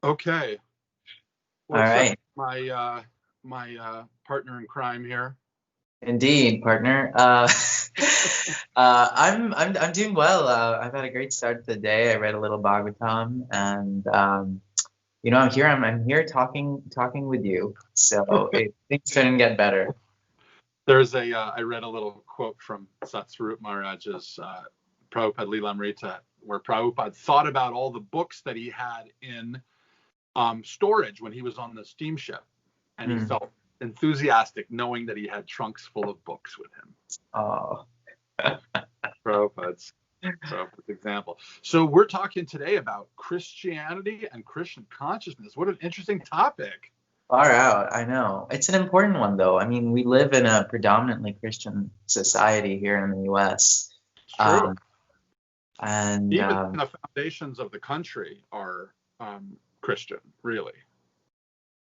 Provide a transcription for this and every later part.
Okay. All What's up, right. my partner in crime here? Indeed, partner. I'm doing well. I've had a great start to the day. I read a little Bhagavatam, and I'm here talking with you. Things couldn't get better. I read a little quote from Satsvarup Maharaj's Prabhupada Lilamrita, where Prabhupada thought about all the books that he had in storage when he was on the steamship, and he Mm. felt enthusiastic knowing that he had trunks full of books with him. Oh. Prabhupada's example. So we're talking today about Christianity and Christian consciousness. What an interesting topic. Far out. I know. It's an important one, though. I mean, we live in a predominantly Christian society here in the U.S. It's true. Um, and Even the foundations of the country are Christian, really.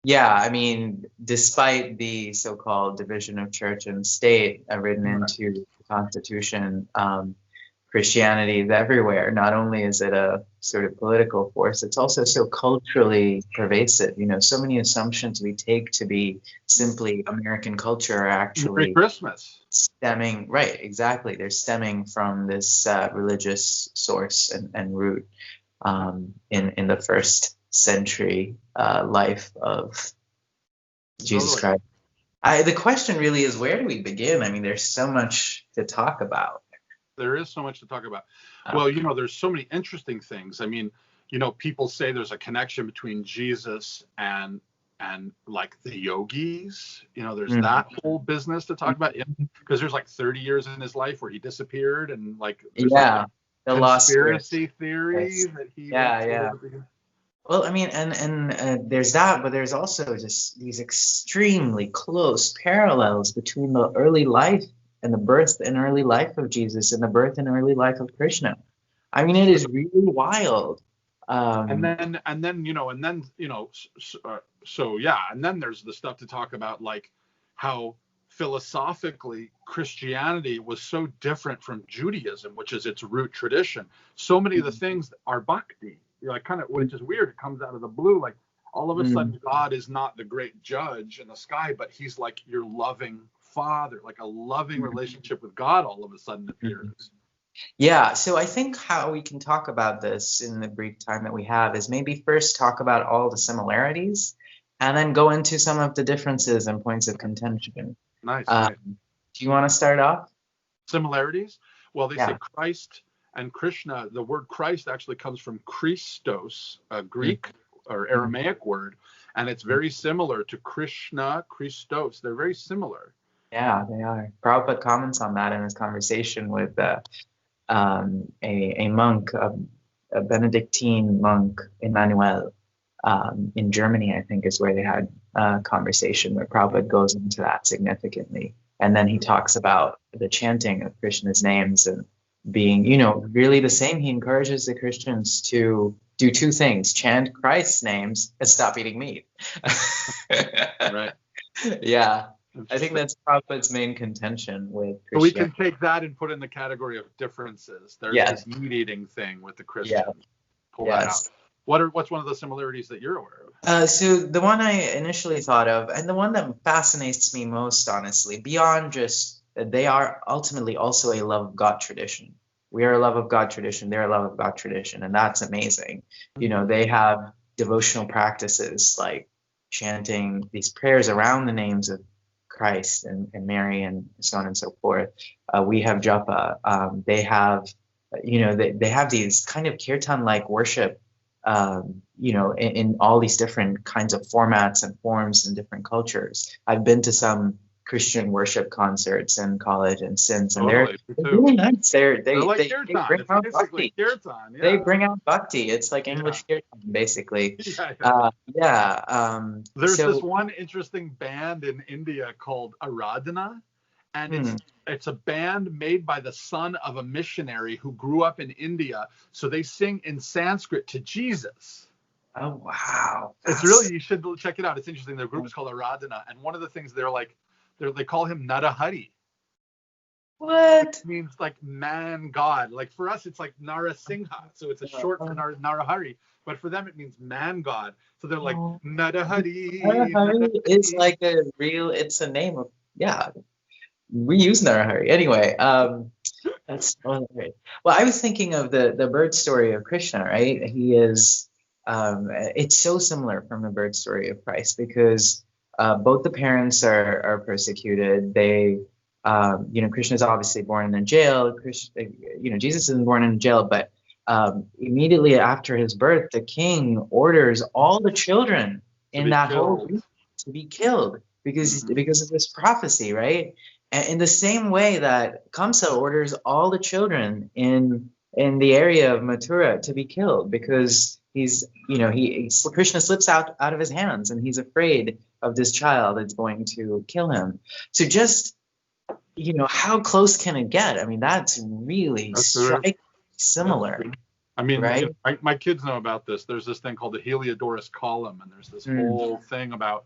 Yeah, I mean, despite the so-called division of church and state written Right. into the Constitution, Christianity is everywhere. Not only is it a sort of political force, it's also so culturally pervasive. You know, so many assumptions we take to be simply American culture are Merry actually Christmas. stemming, right, exactly. They're stemming from this religious source and root in the first century life of Jesus Totally. Christ. The question really is, where do we begin? I mean, there's so much to talk about. There is so much to talk about. Uh, Well, there's so many interesting things. I mean, people say there's a connection between Jesus and like the yogis. There's mm, that whole business to talk about, because there's like 30 years in his life where he disappeared, and like there's like a yeah, the lost spirits. conspiracy theory Yes. that he went Yeah, to yeah. the. Well, I mean, and there's that, but there's also just these extremely close parallels between the early life and the birth and early life of Jesus and the birth and early life of Krishna. I mean, It's it true. is really wild. And Um, then and then and then so yeah, and then there's the stuff to talk about, like how philosophically Christianity was so different from Judaism, which is its root tradition. So many of the things are bhakti, like, kind of, which is weird. It comes out of the blue, like all of a mm, sudden God is not the great judge in the sky, but he's like your loving father. Like a loving relationship with God all of a sudden mm. appears. Yeah, so I think how we can talk about this in the brief time that we have is maybe first talk about all the similarities and then go into some of the differences and points of contention. Nice, Um, nice. do you want to start off? Similarities? Well, they say Yeah. Christ and Krishna. The word Christ actually comes from Christos, a Mm, Greek or mm, Aramaic word, and it's mm. very similar to Krishna, Christos. They're very similar. Yeah, they are. Prabhupada comments on that in his conversation with a monk, a Benedictine monk, Emmanuel, in Germany, I think, is where they had a conversation where Prabhupada goes into that significantly. And then he talks about the chanting of Krishna's names and being, really the same. He encourages the Christians to do two things: chant Christ's names and stop eating meat. Right. Yeah, I think Interesting. that's Prabhupada's main contention with So we Christianity. can take that and put in the category of differences. There's Yes, this meat eating thing with the yes, Christians. Pull that out. yes. What's one of the similarities that you're aware of? So the one I initially thought of, and the one that fascinates me most, honestly, beyond just they are ultimately also a love of God tradition. We are a love of God tradition. They're a love of God tradition, and that's amazing. Mm-hmm. They have devotional practices like chanting these prayers around the names of Christ and Mary and so on and so forth. We have japa. They have, they have these kind of kirtan-like worship in all these different kinds of formats and forms and different cultures. I've been to some Christian worship concerts in college and since, and Totally. Me they're too. really nice. They're like They kirtan. bring It's out basically bhakti. kirtan. They Yeah. bring out bhakti. It's like Yeah. English kirtan, basically. Yeah. Yeah. Yeah. There's this So, one interesting band in India called Aradhana, and it's hmm. it's a band made by the son of a missionary who grew up in India. So they sing in Sanskrit to Jesus. Oh wow, It's really, you should check it out. It's interesting. Their group is called Aradhana, and one of the things they call him Narahari. What? Means like man god. Like for us, it's like Narasingha, so it's a short for Narahari. But for them, it means man god. So they're like Oh, Narahari, Narahari is Narahari. like a real, it's a name of, yeah, we use Narahari. Anyway, that's oh, great. Well, I was thinking of the bird story of Krishna, right? He is, it's so similar from the bird story of Christ because both the parents are persecuted. They, Krishna is obviously born in a jail. Krishna, Jesus isn't born in a jail, but immediately after his birth, the king orders all the children To in be that whole killed. region to be killed Mhm. because of this prophecy, right? And in the same way that Kamsa orders all the children in the area of Mathura to be killed because Krishna slips out of his hands and he's afraid of this child that's going to kill him. So just how close can it get? I mean, that's really That's true. striking, That's similar, true. I mean, right? my kids know about this. There's this thing called the Heliodorus column, and there's this Mm, whole thing about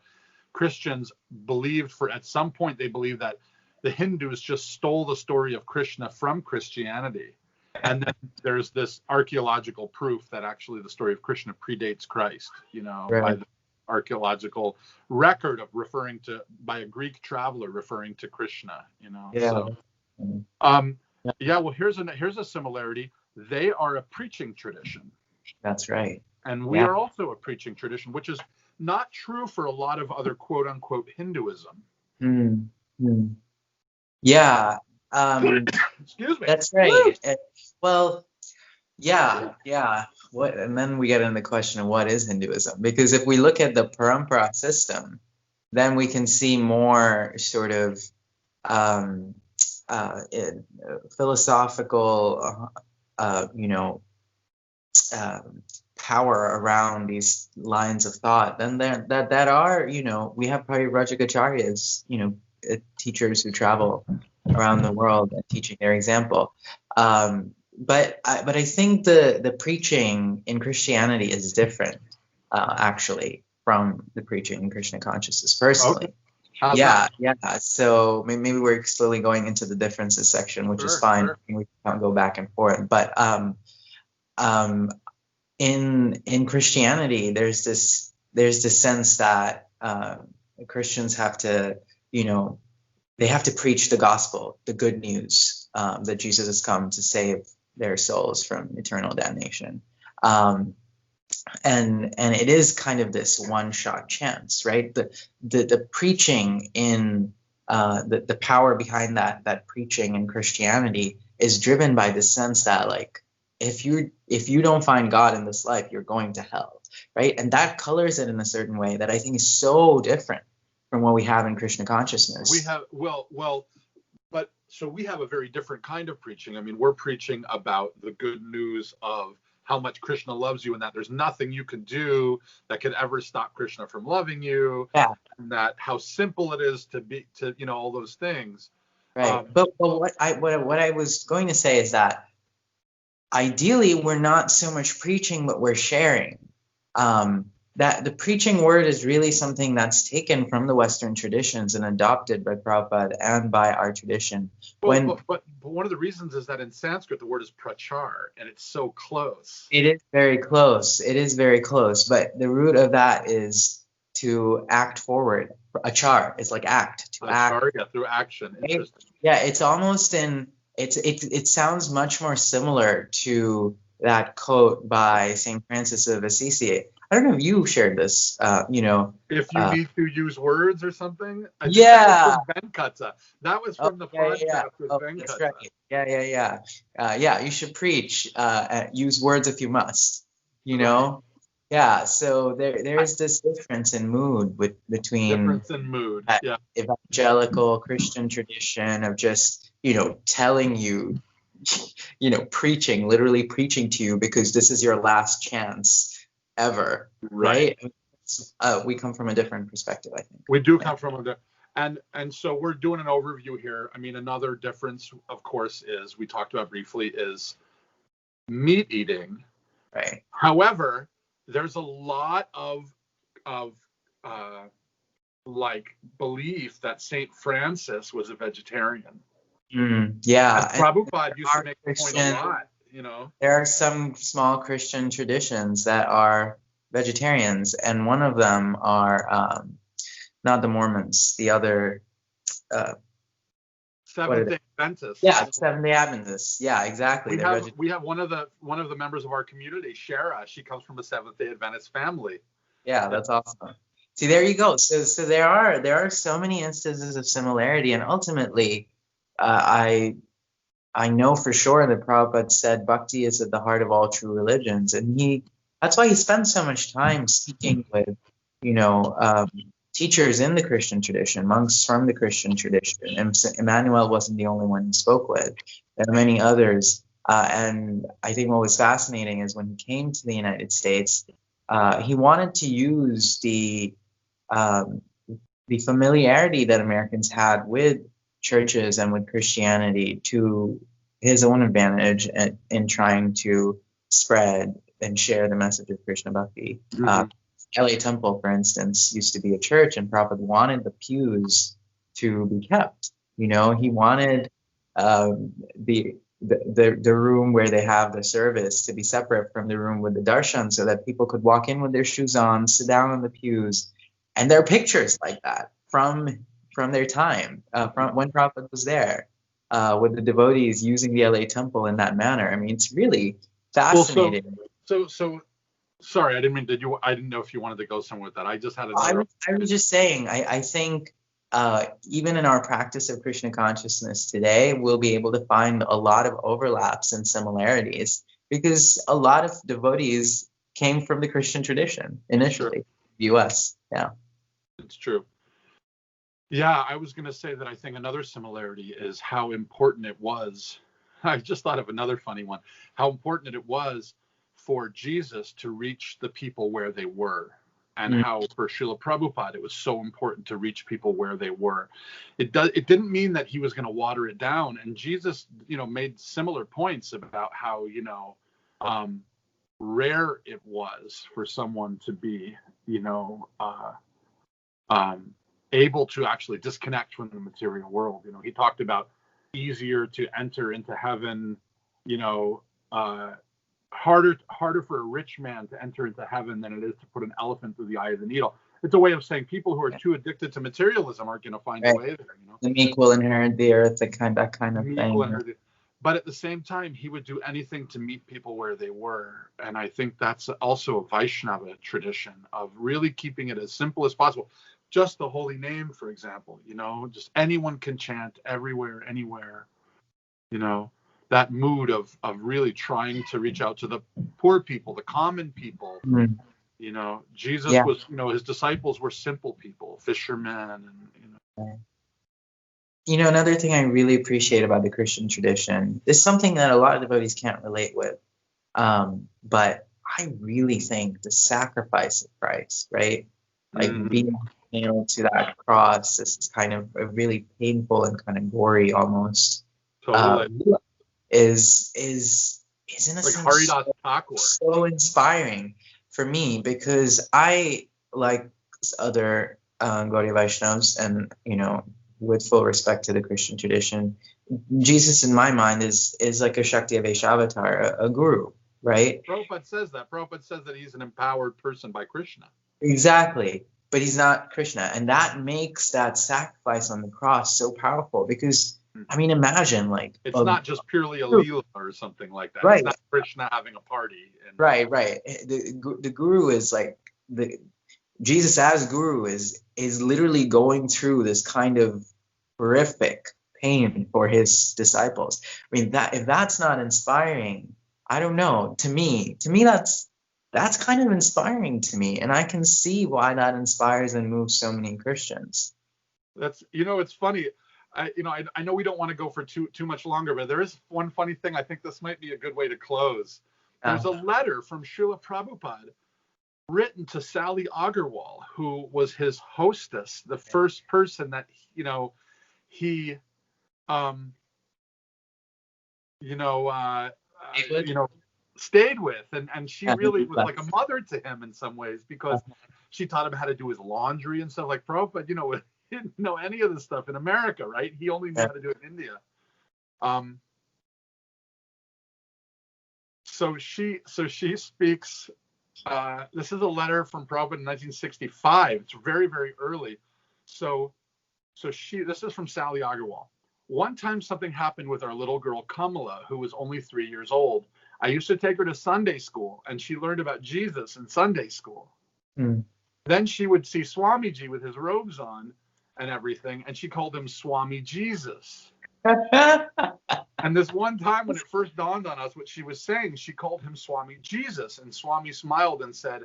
Christians believed at some point they believed that the Hindus just stole the story of Krishna from Christianity. And then there's this archaeological proof that actually the story of Krishna predates Christ, by right. the archaeological record of referring to by a Greek traveler referring to Krishna, Yeah. So Mm, um yeah, yeah, well here's a similarity. They are a preaching tradition. that's right. And we Yeah. are also a preaching tradition, which is not true for a lot of other quote unquote Hinduism. Mm, mm. Yeah. Excuse me. That's Woo! right. Well, yeah, yeah. And then we get into the question of what is Hinduism? Because if we look at the parampara system, then we can see more sort of um, philosophical, um, power around these lines of thought. Then that are, we have Parivrajacacharyas, teachers who travel around the world and teaching their example. But I think the preaching in Christianity is different, actually, from the preaching in Krishna consciousness. Okay. Personally, How's that? yeah, yeah. So maybe we're slowly going into the differences section, which is Sure, fine. sure. We can go back and forth, but um, in Christianity, there's this sense that Christians have to, they have to preach the gospel, the good news, that Jesus has come to save their souls from eternal damnation. Um, and it is kind of this one-shot chance, right? The preaching in the power behind that preaching in Christianity is driven by the sense that, like, if you don't find God in this life, you're going to hell, right? And that colors it in a certain way that I think is so different from what we have in Krishna We consciousness. have but so we have a very different kind of preaching. I mean, we're preaching about the good news of how much Krishna loves you and that there's nothing you can do that could ever stop Krishna from loving you, Yeah, and that how simple it is to all those things. right. Um, But what I was going to say is that ideally we're not so much preaching, but we're sharing. That the preaching word is really something that's taken from the Western traditions and adopted by Prabhupada and by our tradition. well, When but one of the reasons is that in Sanskrit the word is prachar, and it's so close. it is very close, it is very close, but the root of that is to act forward. Achar is like act, to act. Acharya through action. Right? Interesting. Yeah, it's almost in it sounds much more similar to that quote by St. Francis of Assisi. I don't know if you shared this, If you uh, need to use words or something, I think that was yeah. from Venkata. That was Oh, from the yeah, yeah, yeah. podcast with Oh, that's Venkata. right. Yeah, yeah, yeah. Yeah, you should preach. Use words if you must. You Right. know. Yeah. So there's this difference in mood between Difference in mood. that Yeah. evangelical Christian tradition of just, telling you, preaching, literally preaching to you because this is your last chance ever, Right. right? We come from a different perspective, I think. We do Yeah. come from a and so we're doing an overview here. I mean, another difference, of course, is we talked about briefly is meat eating. Right. However, there's a lot of like belief that Saint Francis was a vegetarian. Yeah, And and Prabhupada used to our make the point a Christian, lot, you know. there are some small Christian traditions that are vegetarians, and one of them are not the Mormons, the other, uh, what are Seventh they? Day Yeah, Adventists. the Seventh-day Adventists. Yeah, exactly. They're vegetarian. We have one of the members of our community, Shara. She comes from a Seventh Day Adventist family. Yeah, And that's awesome. See, there you go. So there are so many instances of similarity, and ultimately, I know for sure that Prabhupada said bhakti is at the heart of all true religions, and that's why he spends so much time speaking with, you know, teachers in the Christian tradition, monks from the Christian tradition. And Emmanuel wasn't the only one he spoke with. There are many others. And I think what was fascinating is when he came to the United States, he wanted to use um, the familiarity that Americans had with churches and with Christianity to his own advantage in trying to spread and share the message of Krishna Bhakti. Mhm. LA Temple, for instance, used to be a church, and Prabhupada wanted the pews to be kept. You know, he wanted the room where they have the service to be separate from the room with the darshan, so that people could walk in with their shoes on, sit down on the pews, and there are pictures like that from their time, from when Prabhupada was there, with the devotees using the LA Temple in that manner. I mean, it's really Well, fascinating. so sorry, I didn't mean, I didn't know if you wanted to go somewhere with that. I just had I another. was, I was just saying, I think even in our practice of Krishna consciousness today, we'll be able to find a lot of overlaps and similarities because a lot of devotees came from the Christian tradition Sure, initially, US. Yeah. it's true. Yeah, I was going to say that I think another similarity is how important it was. I just thought of another funny one. How important it was for Jesus to reach the people where they were, and Mm, how for Srila Prabhupada it was so important to reach people where they were. It didn't mean that he was going to water it down. And Jesus, made similar points about how, um, rare it was for someone to be, you know, um, able to actually disconnect from the material world. He talked about easier to enter into heaven, you know, uh, harder for a rich man to enter into heaven than it is to put an elephant through the eye of the needle. It's a way of saying people who are too addicted to materialism aren't going to find a right. way there. The meek will inherit the earth, that kind of Equal thing. and but at the same time, he would do anything to meet people where they were. And I think that's also a Vaishnava tradition of really keeping it as simple as possible. Just the holy name, for example, just anyone can chant everywhere, anywhere, you know, that mood of really trying to reach out to the poor people, the common people. Mm, Jesus yeah. was, his disciples were simple people, fishermen, and. Another thing I really appreciate about the Christian tradition is something that a lot of devotees can't relate with. But I really think the sacrifice of Christ, right? Like Mm, being nailed to that cross, this kind of a really painful and kind of gory almost, uh, totally. is in a Like sense Haridas Thakur. so inspiring for me because I, like other Gaudiya Vaishnavas, and with full respect to the Christian tradition, Jesus in my mind is like a Shakti Avesh avatar, a guru, right? Prabhupada says that. Prabhupada says that he's an empowered person by Krishna. Exactly. But he's not Krishna. And that makes that sacrifice on the cross so powerful because, I mean, imagine like, It's not just purely a guru, Leela or something like that. It's right, not Krishna having a party. right. The guru is like, the Jesus as guru is literally going through this kind of horrific pain for his disciples. I mean, that if that's not inspiring, I don't know. To me that's kind of inspiring to me, and I can see why that inspires and moves so many Christians. It's funny. I know we don't want to go for too much longer, but there is one funny thing. I think this might be a good way to close. Uh, There's a letter from Srila Prabhupada written to Sally Agarwal, who was his hostess, the first person that he um you know uh, David? stayed with, and she Yeah, really was like a mother to him in some ways, because she taught him how to do his laundry and stuff. Like Prabhupada, didn't know any of this stuff in America, right? He only knew how to do it in India. Um, so she speaks. This is a letter from Prabhupada in 1965. It's very, very early. So this is from Sally Agarwal. One time something happened with our little girl Kamala, who was only 3 years old. I used to take her to Sunday school, and she learned about Jesus in Sunday school. Mm. Then she would see Swamiji with his robes on and everything, and she called him Swami Jesus. And this one time when it first dawned on us what she was saying, she called him Swami Jesus, and Swami smiled and said,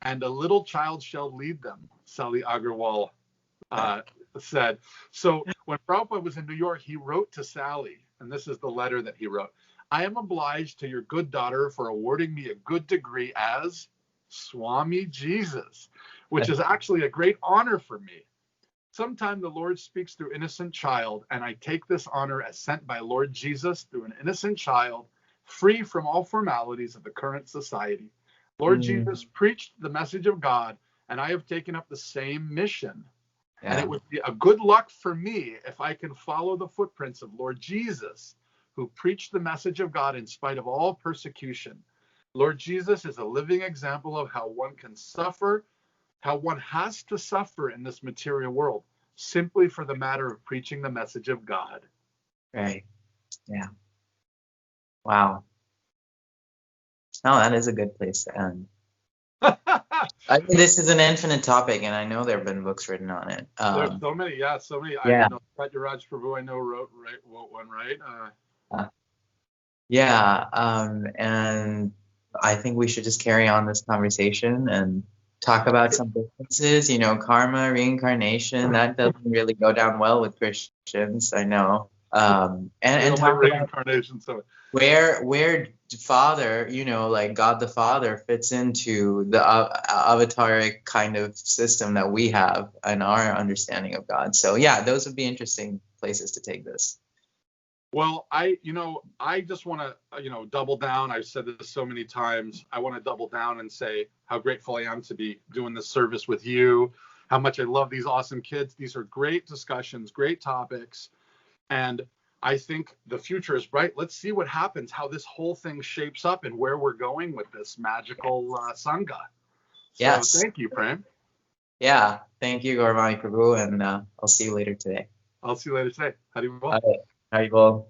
"And a little child shall lead them," Sally Agarwal said. So when Prabhupada was in New York, he wrote to Sally, and this is the letter that he wrote. "I am obliged to your good daughter for awarding me a good degree as Swami Jesus, which is actually a great honor for me. Sometime the Lord speaks through innocent child, and I take this honor as sent by Lord Jesus through an innocent child, free from all formalities of the current society. Lord Jesus preached the message of God, and I have taken up the same mission. Yeah. And it would be a good luck for me if I can follow the footprints of Lord Jesus, who preached the message of God in spite of all persecution. Lord Jesus is a living example of how one can suffer, how one has to suffer in this material world, simply for the matter of preaching the message of God." Right. Yeah. Wow. No, that is a good place to end. I mean, this is an infinite topic, and I know there have been books written on it. There's so many, so many. Yeah. I know Satyaraj Prabhu, I know wrote one, right? Yeah, and I think we should just carry on this conversation and talk about some differences. You know, karma, reincarnation, that doesn't really go down well with Christians, I know. And talk about reincarnation. So where Father, you know, like God the Father fits into the avataric kind of system that we have and our understanding of God. So yeah, those would be interesting places to take this. well, I just want to, double down. I've said this so many times. I want to double down and say how grateful I am to be doing this service with you, how much I love these awesome kids. These are great discussions, great topics. And I think the future is bright. Let's see what happens, how this whole thing shapes up and where we're going with this magical Sangha. So Yes. Thank you, Prem. Yeah. Thank you, Gaurvani Prabhu. And I'll see you later today. I'll see you later today. Haribol. All right. Haribol.